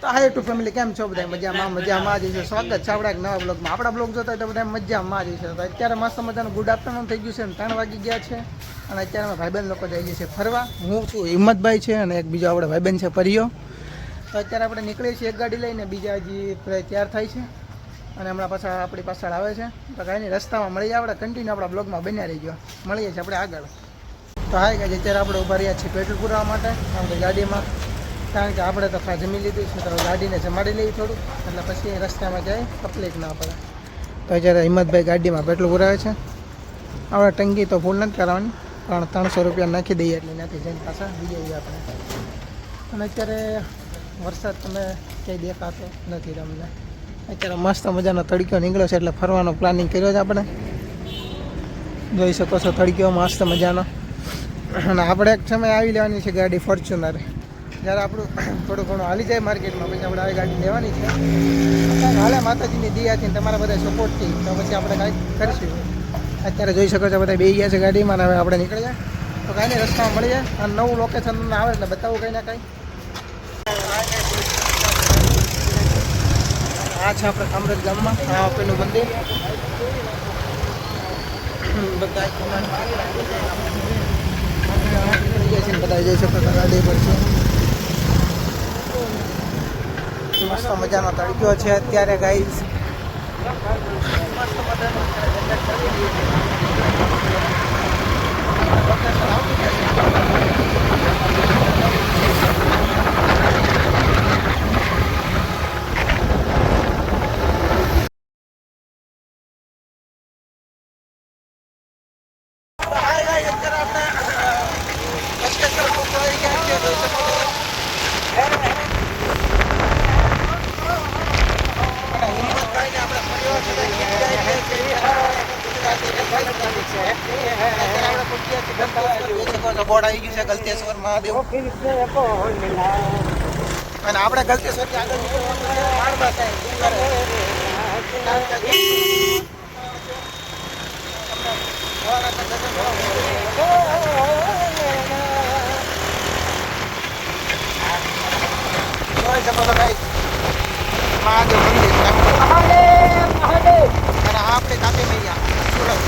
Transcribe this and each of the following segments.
તો હાય two family કેમ છો બધા મજામાં જ છે. સ્વાગત છે આપણા એક નવા બ્લોગમાં. આપણા બ્લોગ જોતા હોય તો બધા મજામાં જ છે. તો અત્યારે મસ્ત મજાનું ગુડ આફ્ટરનૂન થઈ ગયું છે અને 3 વાગી ગયા છે અને અત્યારે અમે ભાઈબંધ લોકો જઈએ છીએ ફરવા. હું છું હિંમતભાઈ છે અને એક બીજો આપણે ભાઈબંધ છે પરિયો. તો અત્યારે આપણે નીકળીએ છીએ એક ગાડી લઈને, બીજા હજી તૈયાર થાય છે અને હમણાં પાછા આપણી પાછળ આવે છે. તો કાંઈ નહીં, રસ્તામાં મળી જાય. આપણે કન્ટિન્યુ આપણા બ્લોગમાં બન્યા રહી ગયો. મળીએ છીએ આપણે આગળ. તો હાય ગાઈસ, અત્યારે આપણે ઉભા રહ્યા છીએ પેટ્રોલ પુરાવા માટે આપણી ગાડીમાં, કારણ કે આપણે તો જમી લીધું છે. તો ગાડીને જમાડી લઈએ થોડું, એટલે પછી રસ્તામાં જાય તકલીફ ના પડે. તો અત્યારે હિંમતભાઈ ગાડીમાં પેટ્રોલ પુરાવે છે. આપણે ટંકી તો ફૂલ નથી કરાવવાની, પણ 300 રૂપિયા નાખી દઈએ એટલે ત્યાંથી જઈને પાછા જઈએ આપણે. અને અત્યારે વરસાદ તમે ક્યાંય દેખાતો નથી તમને. અત્યારે મસ્ત મજાનો તડક્યો નીકળ્યો છે એટલે ફરવાનો પ્લાનિંગ કર્યો છે આપણે. જોઈ શકો છો તડક્યો મસ્ત મજાનો. અને આપણે એક સમય આવી લેવાની છે ગાડી ફોર્ચ્યુનર. જ્યારે આપણું થોડું ઘણું હાલી જાય માર્કેટમાં, પછી આપણે આવી ગાડી લેવાની છે. હાલે માતાજીની દયાથી તમારા બધા સપોર્ટથી, તો પછી આપણે કાંઈક કરીશું. અત્યારે જોઈ શકો છો બધા બેસી ગયા છે ગાડીમાં અને હવે આપણે નીકળી જાય. તો કાંઈ નહીં, રસ્તામાં મળી જાય અને નવું લોકેશન આવે એટલે બતાવું કંઈ ના કંઈ. આ છે આપણે કામરેજ ગામમાં આ પેલું મંદિર. બધા જઈ શકો છો ગાડી પર છે. મસ્ત મજાનો તડક્યો છે અત્યારે ગાઈસ. મસ્ત મજાનો બોર્ડ આવી ગયું છે ગલતેશ્વર મહાદેવ. અને આપણે ગલતેશ્વર થી આગળ મહાદેવ મંદિર અને આપણે કાપી મૈયા સુરત.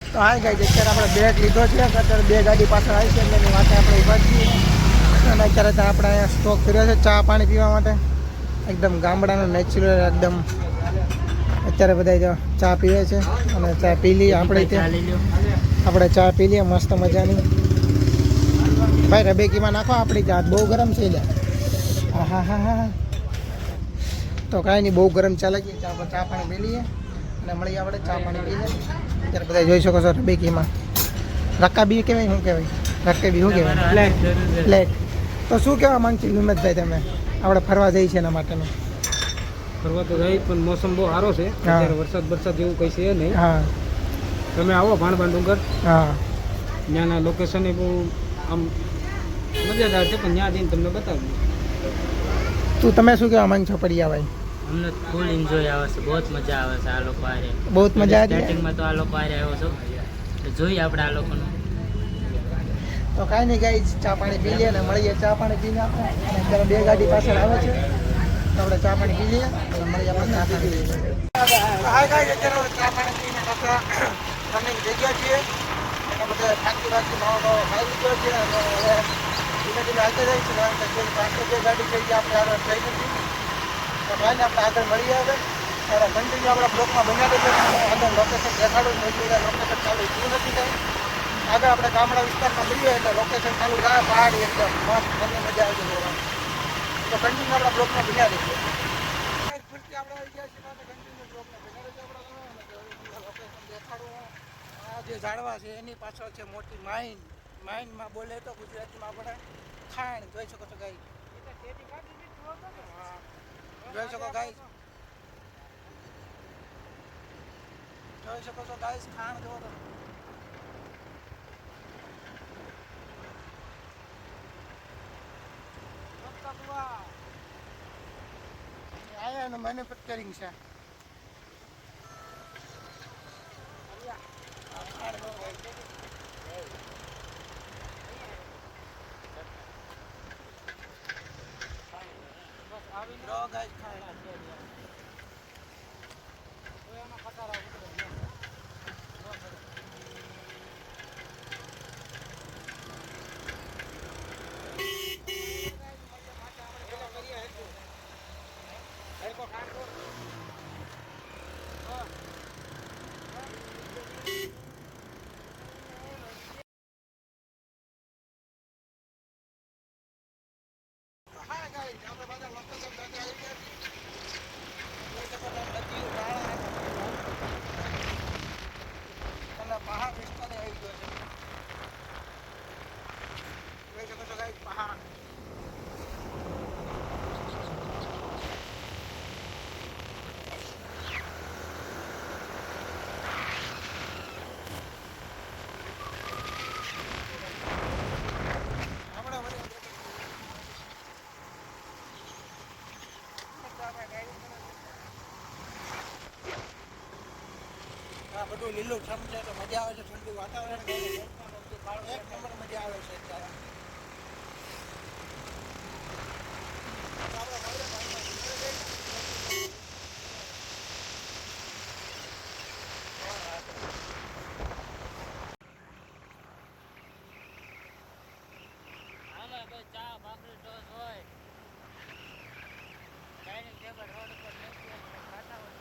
તો હા ગાઈસ, અત્યારે આપણે બેગ લીધો છે. અત્યારે બે ગાડી પાછળ આવી છે એટલે એની વાતે આપણે ઊભા છીએ. અને અત્યારે ત્યાં આપણે અહીંયા સ્ટોક કર્યો છે ચા પાણી પીવા માટે. એકદમ ગામડાનો નેચરલ એકદમ. અત્યારે બધા જો ચા પીવે છે અને ચા પી લઈએ આપણે ત્યાં. આપણે ચા પી લઈએ મસ્ત મજાની. ભાઈ રબેકીમાં નાખો આપણી ચા, બહુ ગરમ છે લે. હા હા હા. તો કાંઈ નહીં, બહુ ગરમ ચા લાગીએ. ચા પાણી પી લઈએ અને મળીએ આપણે ચા પાણી પીએ. અત્યારે બધા જોઈ શકો છો રબેકીમાં રકાબી કહેવાય, શું કહેવાય રકાબી, શું કહેવાય પ્લેટ. તો શું કહેવા માંગશે હિંમતભાઈ તમે? આપણે ફરવા જઈએ છીએ એના માટેનું. ફરવા તો જાય પણ મોસમ બહુ સારો છે અત્યારે. વરસાદ જેવું કંઈ છે નહીં. હા, તમે આવો ભાણબા ડુંગર. હા, ત્યાંના લોકેશન એ બહુ આમ મજાદાર છે, પણ ત્યાં જઈને તમને બતાવું. તમે શું કહેવા માંગ છો પરિયાભાઈ? અમને ફૂલ એન્જોય આવે છે, બહુ જ મજા આવે છે આ લોકો આરે. બહુ જ મજા આવી. સ્ટાર્ટિંગમાં તો આ લોકો આરે આવ્યો છો, તો જોઈએ આપણે આ લોકોનું. તો કાંઈ નહીં ગાઈસ, ચા પાણી પી લઈએ અને મળીએ. ચા પાણી પીને આપણે અને અત્યારે બે ગાડી પાછળ આવે છે તો આપણે ચા પાણી પી લઈએ અને મળીએ આપણે ચા પાણી પીએ. હા ગાઈસ, અત્યારે ચા પાણી પીને પાછા રનિંગ થઈ ગયા છીએ. અને બધા થાકી માવો ખાઈ લીધો છે અને હવે ધીમે ધીમે હાલતા જાય છે, કારણ કે પાછળ જે ગાડી છે એ આપણે આગળ થઈ નથી. તો કાંઈ આપણે આગળ મળીએ હવે. ત્યારે કન્ટિન્યુ આપણા બ્લોકમાં બન્યા રહેજો. આગળ લોકેશન દેખાડું, લોકેશન ચાલુ થયું નથી કાંઈ. આગળ આપણે ગામડા વિસ્તારમાં જઈએ એટલે લોકેશન ચાલુ થાય પહાડી એકદમ મસ્ત તમને મજા આવશે જોવાની. તો કન્ટિન્યુ આપણા બ્લોકમાં બન્યા રહીએ. ફરીથી આપણે આવી ગયા છીએ પાછા કન્ટિન્યુ બ્લોકમાં બન્યા રહીએ. આપણે લોકેશન દેખાડું. આ જે ઝાડવા છે એની પાછળ છે મોટી માઇન. માઇનમાં બોલે તો ગુજરાતીમાં આપણે ખાણ જોઈ શકો છો ગાઈ. જોઈ શકો ગાઈસ, જોઈ શકો છો ગાઈસ, ખાણ જોવો તો આયા એનું મેન્યુફેક્ચરિંગ છે. બધું લીલું છમ છે તો મજા આવે છે. ઠંડુ વાતાવરણ એક નંબર મજા આવે છે અત્યારે. ચા ભાખરી ટોસ હોય ડાઇનિંગ ટેબલ રોડ ઉપર ખાતા હોય.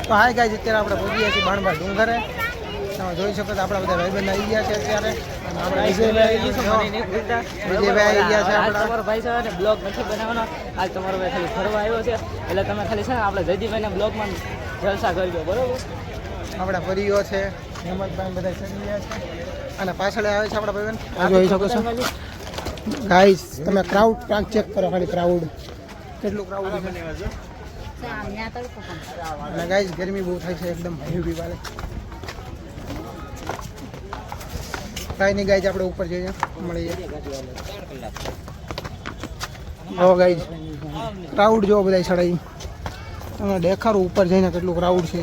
તો હાય ગાઈસ, અત્યારે આપણે પહોંચી ગયા છીએ બાણબા ડુંગરે. તમે જોઈ શકો છો આપણા બધા ભાઈબંધ આવી ગયા છે અત્યારે. આપણે વિજયભાઈ આવી ગયા છે આપણા. તમારો ભાઈ છે ને બ્લોગ નથી બનાવવાનો. આજ તમારો ભાઈ ખાલી ફરવા આવ્યો છે એટલે તમે ખાલી છે ને આપણે જયદીપભાઈના બ્લોગમાં જલસા કરજો, બરોબર? આપણા પરિયો છે, હેમંતભાઈ બધા ચડી ગયા છે અને પાછળ આવે છે આપણા ભાઈબંધ. આ જોઈ શકો છો ગાઈસ, તમે ક્રાઉડ ચેક કરો, ખાલી ક્રાઉડ કેટલું ક્રાઉડ છે. અને ગાઈસ ગરમી બહુ થાય છે એકદમ હેવી વાલે. કાંઈ નહીં ગાઈસ, આપણે ઉપર જઈએ મળીએ. હો ગાઈસ, ક્રાઉડ જો બધા ચડાઈ. તમને દેખાડું ઉપર જઈને કેટલું ક્રાઉડ છે.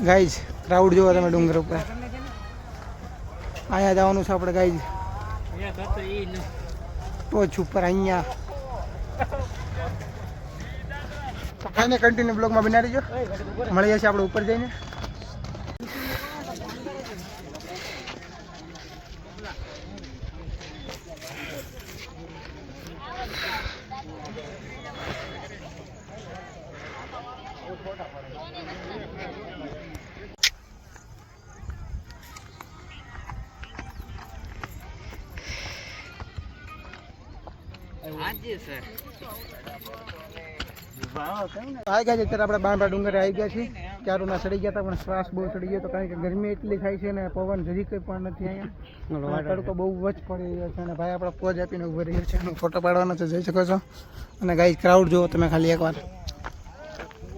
ગાઈઝ ક્રાઉડ જોવો તમે ડુંગર ઉપર. અહીંયા જવાનું છે આપણે ગાઈઝ, ટોચ ઉપર અહીંયા. તો ખાઈને કન્ટિન્યુ બ્લોગમાં બના રહીજો. મળીએ છીએ આપણે ઉપર જઈને. આવી ગયા છે અત્યારે આપણે બાણબા ડુંગરે આવી ગયા છીએ. ચારુના ચડી ગયા હતા પણ શ્વાસ બહુ ચડી ગયો હતો, કારણ કે ગરમી એટલી થાય છે ને પવન જરી કંઈ પણ નથી અહીંયા. તડકો બહુ જ પડી રહ્યો છે અને ભાઈ આપણા પોઝ આપીને ઉભો રહ્યો છે. ફોટો પાડવાનો છે, જોઈ શકો છો. અને ગાઈસ ક્રાઉડ જુઓ તમે ખાલી એકવાર,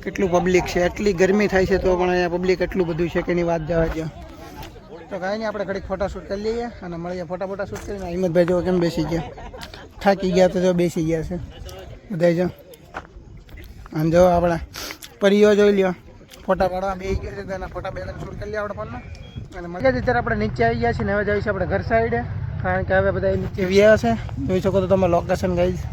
કેટલું પબ્લિક છે. એટલી ગરમી થાય છે તો પણ અહીંયા પબ્લિક એટલું બધું છે કે એની વાત જવા દો. તો કાંઈ નહીં, આપણે ઘડીક ફોટા શૂટ કરી લઈએ અને મળીએ. ફોટા શૂટ કરીને હિંમતભાઈ જો કેમ બેસી ગયા, થાકી ગયા તો જો બેસી ગયા છે બધા. જો અને જો આપણા પરિયો જોઈ લ્યો, ફોટા પાડવા બે ગયા છે, તેના ફોટા બે શૂટ કરી લઈએ આપણે ફોનમાં. અને મળીએ અત્યારે આપણે નીચે આવી ગયા છીએ ને હવે જઈએ છીએ આપણે ઘર સાઈડે, કારણ કે હવે બધા નીચે વ્યા છે. જોઈ શકો તો તમે લોકેશન ગાઈઝ.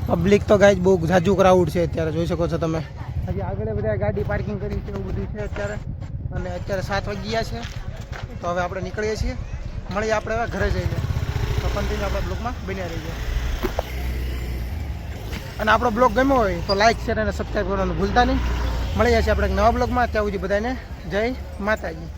પબ્લિક તો ગાઈઝ બહુ ઝાઝું ક્રાઉડ છે અત્યારે, જોઈ શકો છો તમે. હજી આગળ બધા ગાડી પાર્કિંગ કરી છે એવું બધું છે અત્યારે. અને અત્યારે 7 વાગી ગયા છે, તો હવે આપણે નીકળીએ છીએ. મળીએ આપણે હવે ઘરે જઈએ. તો કન્ટિન્યુ આપણા બ્લોગમાં બન્યા રહીએ. અને આપણો બ્લોગ ગમ્યો હોય તો લાઈક શેર અને સબસ્ક્રાઈબ કરવાનું ભૂલતા નહીં. મળીએ છીએ આપણે એક નવા બ્લોગમાં. ત્યાં સુધી બધાને જય માતાજી.